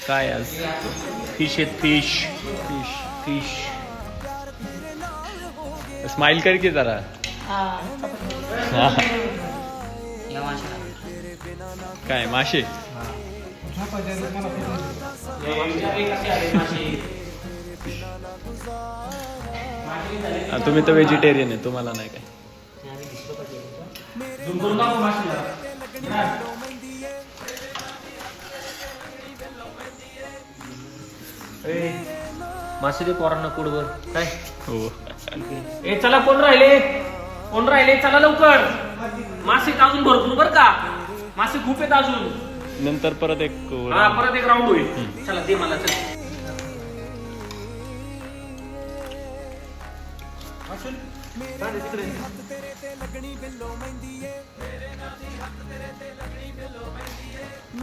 काय आज फिश आहेत, फिश फिश फिश. स्माइल कर की जरा. काय मासे? तुम्ही तर व्हेजिटेरियन आहे, तुम्हाला नाही काय? मासे दे पोरांना कोडवर काय. हो. ए चला, कोण राहिले चला लवकर. मासे अजून भरपूर बर का, मासे खूप आहेत अजून. नंतर परत एक परत एक राऊंड होईल. चला दे मला, चल. तिकडे